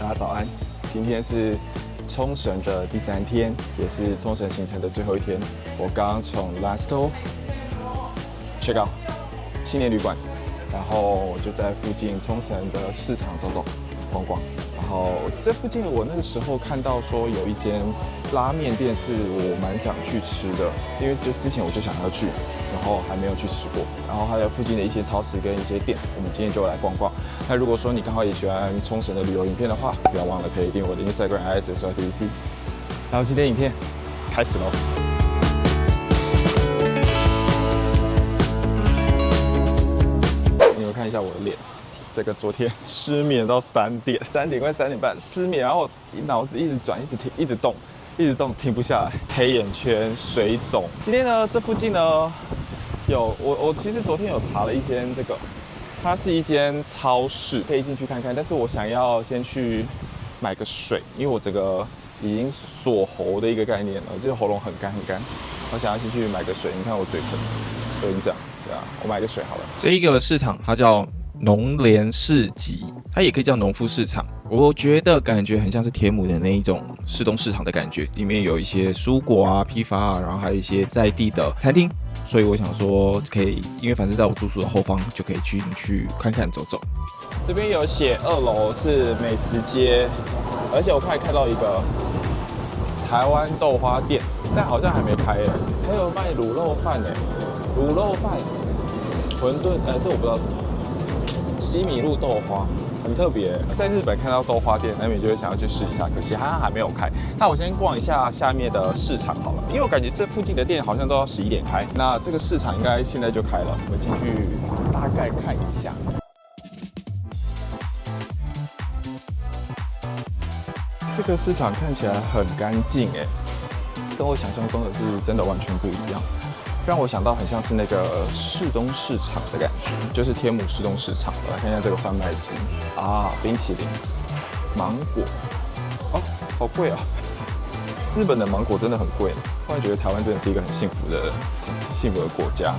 大家早安。今天是冲绳的第3天，也是冲绳行程的最后一天。我刚从 Lasto check out 青年旅馆，然后我就在附近冲绳的市场走走逛逛。然后这附近我那个时候看到说有一间拉面店是我蛮想去吃的，因为就之前我就想要去，然后还没有去吃过。然后还有附近的一些超市跟一些店，我们今天就来逛逛。那如果说你刚好也喜欢冲绳的旅游影片的话，不要忘了可以订阅我的 Instagram ISSRTVC。然后今天影片开始喽。你们看一下我的脸。这个昨天失眠到3点快3点半失眠，然后脑子一直转，一直动，停不下来，黑眼圈、水肿。今天呢，这附近呢有我其实昨天有查了一间这个，它是一间超市，可以进去看看。但是我想要先去买个水，因为我这个已经锁喉的一个概念了，就是喉咙很干。我想要先去买个水，你看我嘴唇都已经这样，对啊，我买个水好了。这一个市场它叫农联市集，它也可以叫农夫市场。我觉得感觉很像是天母的那一种市东市场的感觉，里面有一些蔬果啊、批发啊，然后还有一些在地的餐厅。所以我想说，可以，因为反正在我住宿的后方，就可以进去看看走走。这边有写2楼是美食街，而且我快看到一个台湾豆花店，但好像还没开耶。还有卖卤肉饭耶，卤肉饭、馄饨，这我不知道什么。西米露豆花很特别，在日本看到豆花店，难免就会想要去试一下，可惜它还没有开。那我先逛一下下面的市场好了，因为我感觉这附近的店好像都要11点开，那这个市场应该现在就开了，我们进去大概看一下。这个市场看起来很干净哎，跟我想象中的是真的完全不一样。让我想到很像是那个士东市场的感觉，就是天母士东市场。我来看一下这个贩卖机啊，冰淇淋、芒果，哦，好贵啊！日本的芒果真的很贵，突然觉得台湾真的是一个很幸福的国家，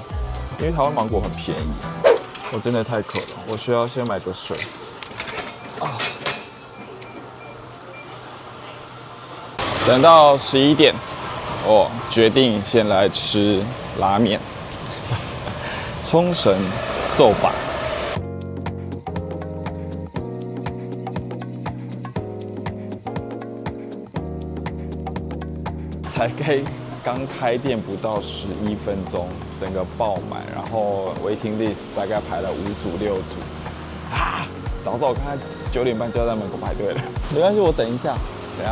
因为台湾芒果很便宜。我真的太渴了，我需要先买个水啊。等到11点。我决定先来吃拉面，冲绳寿把。才刚开店不到11分钟，整个爆满，然后 waiting list 大概排了5组6组啊！早看9点半就要在门口排队了，没关系，我等一下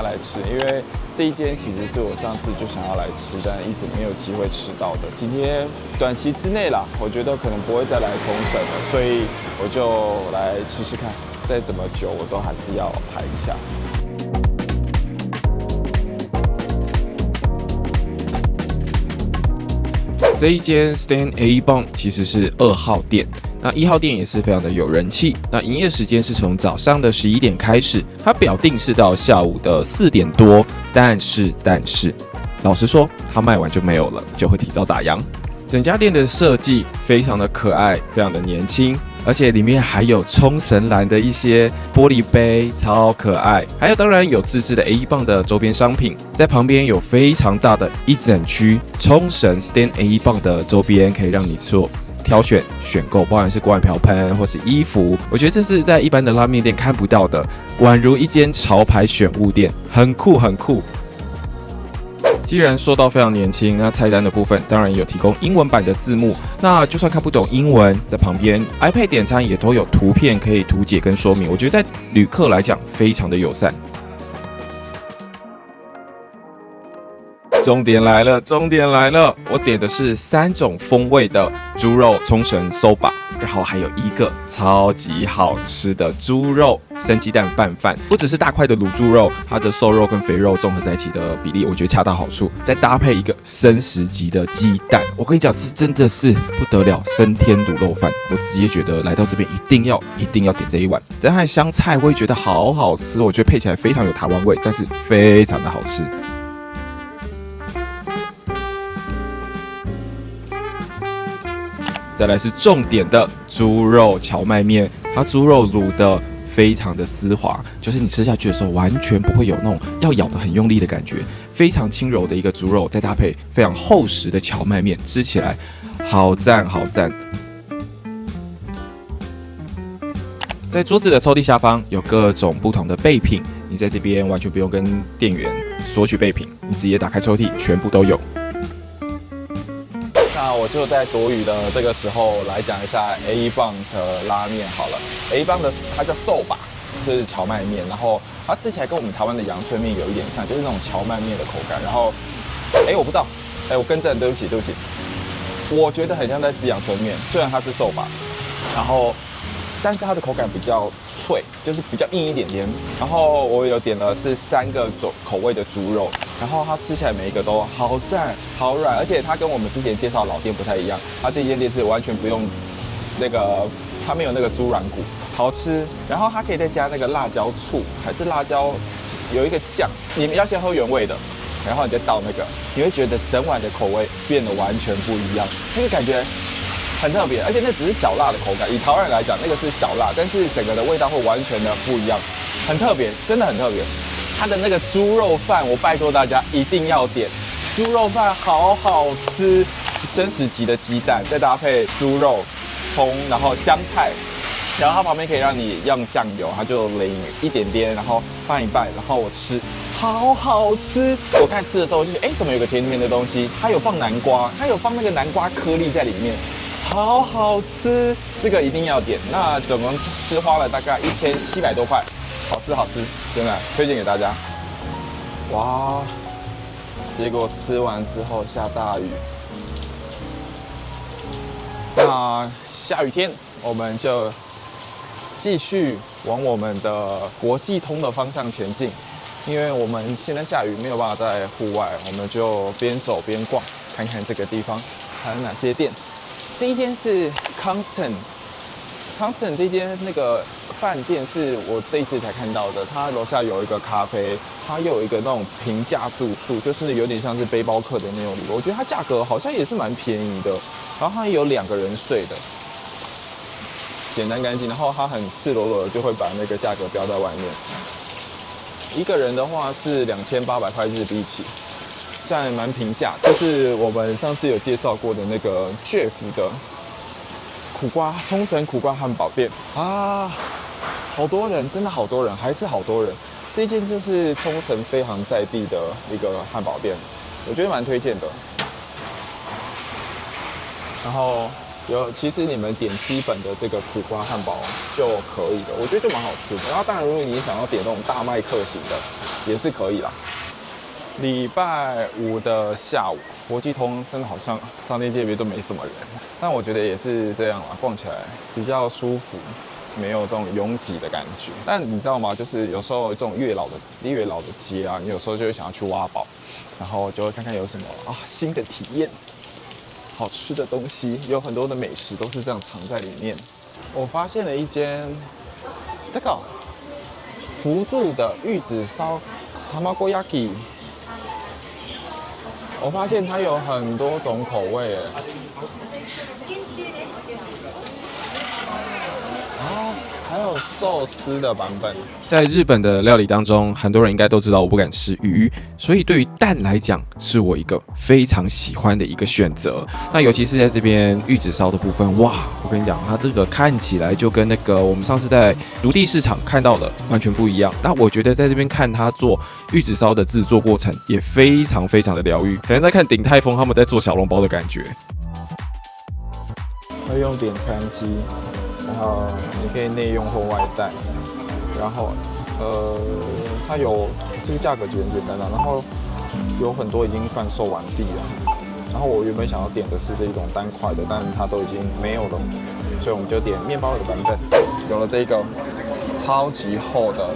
来吃，因为这一间其实是我上次就想要来吃，但一直没有机会吃到的。今天短期之内啦，我觉得可能不会再来冲绳了，所以我就来吃吃看。再怎么久，我都还是要排一下。这一间 Stand A 棒其实是2号店，那1号店也是非常的有人气。那营业时间是从早上的11点开始，它表定是到下午的4点多，但是，老实说，它卖完就没有了，就会提早打烊。整家店的设计非常的可爱，非常的年轻。而且里面还有冲绳蓝的一些玻璃杯，超可爱。还有当然有自制的 A 棒的周边商品，在旁边有非常大的一整区冲绳 Stand A 棒的周边，可以让你做挑选购，包含是锅碗瓢盆或是衣服。我觉得这是在一般的拉面店看不到的，宛如一间潮牌选物店，很酷。既然说到非常年轻，那菜单的部分当然有提供英文版的字幕，那就算看不懂英文，在旁边 iPad 点餐也都有图片可以图解跟说明，我觉得在旅客来讲非常的友善。重点来了，我点的是3种风味的猪肉冲绳 soba， 然后还有一个超级好吃的猪肉生鸡蛋拌饭，不只是大块的卤猪肉，它的瘦肉跟肥肉综合在一起的比例，我觉得恰到好处，再搭配一个生食级的鸡蛋，我跟你讲，这真的是不得了，升天卤肉饭，我直接觉得来到这边一定要点这一碗。然后还有香菜，我也觉得好好吃，我觉得配起来非常有台湾味，但是非常的好吃。再来是重点的猪肉荞麦面，它猪肉卤的非常的丝滑，就是你吃下去的时候完全不会有那种要咬得很用力的感觉，非常轻柔的一个猪肉，再搭配非常厚实的荞麦面，吃起来好赞好赞。在桌子的抽屉下方有各种不同的备品，你在这边完全不用跟店员索取备品，你直接打开抽屉，全部都有。那我就在躲雨的这个时候来讲一下 A 棒的拉面好了。A 棒的它叫寿把，就是荞麦面，然后它吃起来跟我们台湾的阳春面有一点像，就是那种荞麦面的口感。然后，我不知道，我更正，对不起，我觉得很像在吃阳春面，虽然它是寿把，然后。但是它的口感比较脆，就是比较硬一点点。然后我有点的是3个口味的猪肉，然后它吃起来每一个都好赞、好软，而且它跟我们之前介绍的老店不太一样，它这间店是完全不用那个，它没有那个猪软骨，好吃。然后它可以再加那个辣椒醋，还是辣椒有一个酱，你们要先喝原味的，然后你再倒那个，你会觉得整碗的口味变得完全不一样，那个感觉。很特别，而且那只是小辣的口感。以台湾人来讲，那个是小辣，但是整个的味道会完全的不一样，很特别，真的很特别。它的那个猪肉饭，我拜托大家一定要点，猪肉饭好好吃，生食级的鸡蛋，再搭配猪肉、葱，然后香菜，然后它旁边可以让你用酱油，它就淋一点点，然后放一半，然后我吃。好好吃！我刚才吃的时候就觉得，怎么有个甜甜的东西？它有放南瓜，它有放那个南瓜颗粒在里面。好好吃，这个一定要点。那总共吃花了大概1700多块，好吃，真的推荐给大家。哇！结果吃完之后下大雨。那下雨天我们就继续往我们的国际通的方向前进，因为我们现在下雨没有办法在户外，我们就边走边逛，看看这个地方还有哪些店。这一间是 Constant 这间那个饭店是我这一次才看到的，它楼下有一个咖啡，它又有一个那种平价住宿，就是有点像是背包客的那种旅游。我觉得它价格好像也是蛮便宜的，然后它也有2个人睡的，简单干净，然后它很赤裸裸的就会把那个价格标在外面。一个人的话是2800块日币起。算蛮平价，就是我们上次有介绍过的那个 Chef 的冲绳苦瓜汉堡店啊，好多人，真的好多人，还是好多人。这间就是冲绳非常在地的一个汉堡店，我觉得蛮推荐的。然后其实你们点基本的这个苦瓜汉堡就可以了，我觉得就蛮好吃的。然后当然，如果你想要点那种大麦克型的，也是可以啦。礼拜5的下午，国际通真的好像商店街边都没什么人，但我觉得也是这样啦，逛起来比较舒服，没有这种拥挤的感觉。但你知道吗？就是有时候这种越老的街啊，你有时候就会想要去挖宝，然后就会看看有什么新的体验，好吃的东西，有很多的美食都是这样藏在里面。我发现了一间这个福住的玉子烧 Tamagoyaki。我发现它有很多种口味，还有寿司的版本。在日本的料理当中，很多人应该都知道我不敢吃鱼，所以对于蛋来讲，是我一个非常喜欢的一个选择。那尤其是在这边玉子烧的部分，哇，我跟你讲，它这个看起来就跟那个我们上次在竹地市场看到的完全不一样。但我觉得在这边看它做玉子烧的制作过程也非常非常的疗愈，可能在看鼎泰丰他们在做小笼包的感觉。会用点餐机。然后你可以内用或外带，然后它有这个价格其实很简单啦，然后有很多已经贩售完毕了。然后我原本想要点的是这种单块的，但它都已经没有了，所以我们就点面包的版本。有了这个超级厚的，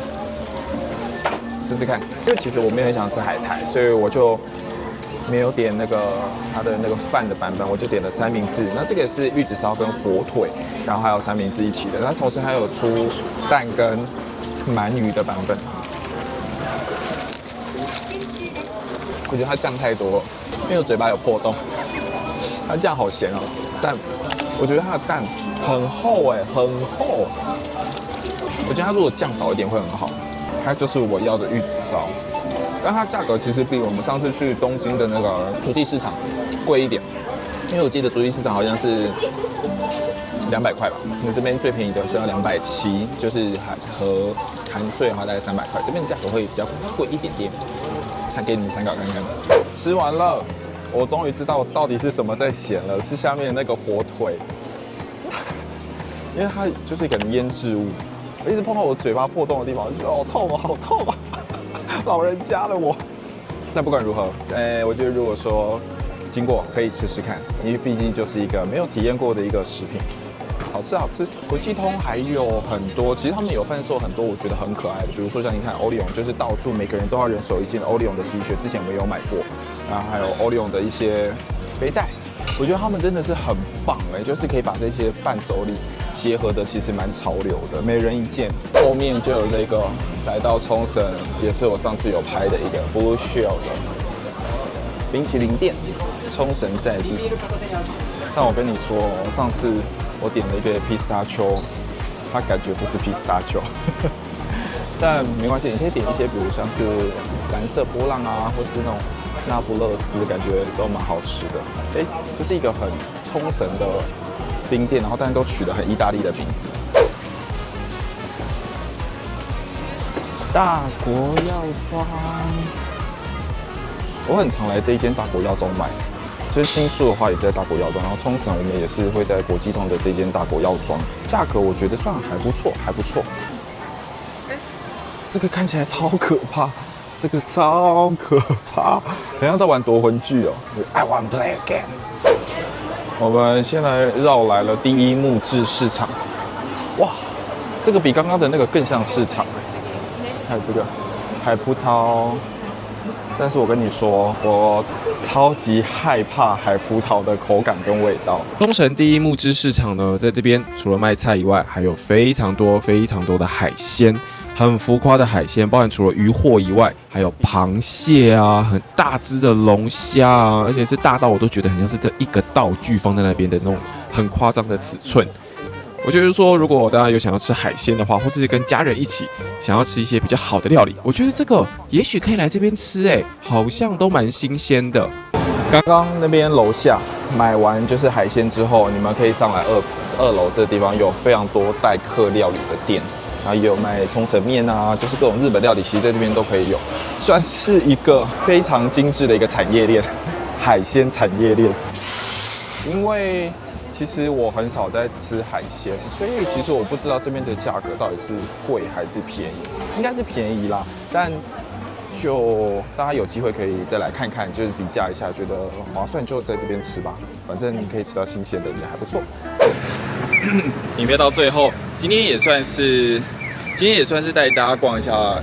试试看。因为其实我没有很想吃海苔，所以我就没有点那个它的那个饭的版本，我就点了三明治。那这个是玉子烧跟火腿，然后还有三明治一起的。它同时还有出蛋跟鳗鱼的版本。我觉得它酱太多了，因为我嘴巴有破洞。它酱好咸哦，但我觉得它的蛋很厚哎，很厚。我觉得它如果酱少一点会很好。它就是我要的玉子烧，但它价格其实比我们上次去东京的那个竹地市场贵一点，因为我记得竹地市场好像是200块吧，那这边最便宜的是要270，就是含税的话大概300块，这边价格会比较贵一点点。才给你们参考看看。吃完了，我终于知道到底是什么在咸了，是下面的那个火腿，因为它就是一个腌制物。我一直碰到我嘴巴破洞的地方，我就觉得好痛啊，好痛啊！老人家了我。但不管如何，我觉得如果说经过可以吃吃看，因为毕竟就是一个没有体验过的一个食品，好吃好吃。国际通还有很多，其实他们有贩售很多我觉得很可爱的，比如说像你看欧利永，就是到处每个人都要人手一件欧利永的 T 恤，之前我也有买过，然后还有欧利永的一些背带。我觉得他们真的是很棒就是可以把这些伴手礼结合的，其实蛮潮流的，每人一件。后面就有这个来到冲绳，也是我上次有拍的一个 Blue Shell 的冰淇淋店，冲绳在地。但我跟你说，上次我点了一个 pistachio， 它感觉不是 pistachio， 但没关系，你可以点一些，比如像是蓝色波浪啊，或是那种那不勒斯，感觉都蛮好吃的。就是一个很冲绳的冰店，然后但是都取得很意大利的名字。大国药妆，我很常来这一间大国药妆买，就是新宿的话也是在大国药妆，然后冲绳我们也是会在国际通的这间大国药妆，价格我觉得算还不错，还不错。这个看起来超可怕。这个超可怕，好像在玩夺魂剧哦。I want to play again。我们先来绕来了第一木质市场，哇，这个比刚刚的那个更像市场。还有这个海葡萄，但是我跟你说，我超级害怕海葡萄的口感跟味道。冲绳第一木质市场呢，在这边除了卖菜以外，还有非常多的海鲜。很浮夸的海鲜，包含除了鱼货以外，还有螃蟹啊，很大只的龙虾啊，而且是大到我都觉得很像是这一个道具放在那边的那种很夸张的尺寸。我觉得说，如果大家有想要吃海鲜的话，或是跟家人一起想要吃一些比较好的料理，我觉得这个也许可以来这边吃，好像都蛮新鲜的。刚刚那边楼下买完就是海鲜之后，你们可以上来二楼这个地方有非常多代客料理的店。然后也有卖冲绳面啊，就是各种日本料理，其实在这边都可以有，算是一个非常精致的一个产业链，海鲜产业链。因为其实我很少在吃海鲜，所以其实我不知道这边的价格到底是贵还是便宜，应该是便宜啦。但就大家有机会可以再来看看，就是比价一下，觉得划算就在这边吃吧，反正你可以吃到新鲜的，也还不错。影片到最后，今天也算是带大家逛一下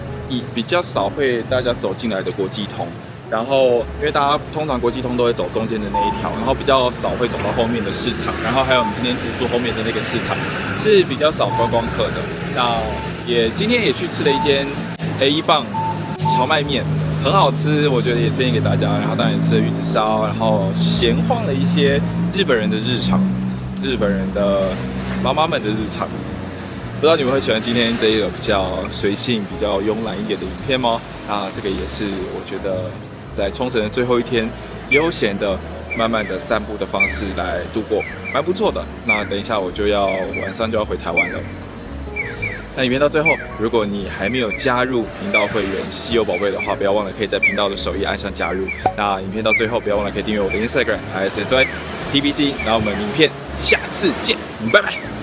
比较少会大家走进来的国际通，然后因为大家通常国际通都会走中间的那一条，然后比较少会走到后面的市场，然后还有我们今天住宿后面的那个市场是比较少观光客的。那今天也去吃了一间 A1 棒荞麦面，很好吃，我觉得也推荐给大家。然后当然也吃了玉子烧，然后闲晃了一些日本人的日常。日本人的妈妈们的日常，不知道你们会喜欢今天这一个比较随性、比较慵懒一点的影片吗？那这个也是我觉得在冲绳的最后一天，悠闲的、慢慢的散步的方式来度过，蛮不错的。那等一下我就晚上就要回台湾了。那影片到最后，如果你还没有加入频道会员稀有宝贝的话，不要忘了可以在频道的首页按上加入。那影片到最后，不要忘了可以订阅我的 Instagram ISSY TBC。那我们影片下次见，拜拜。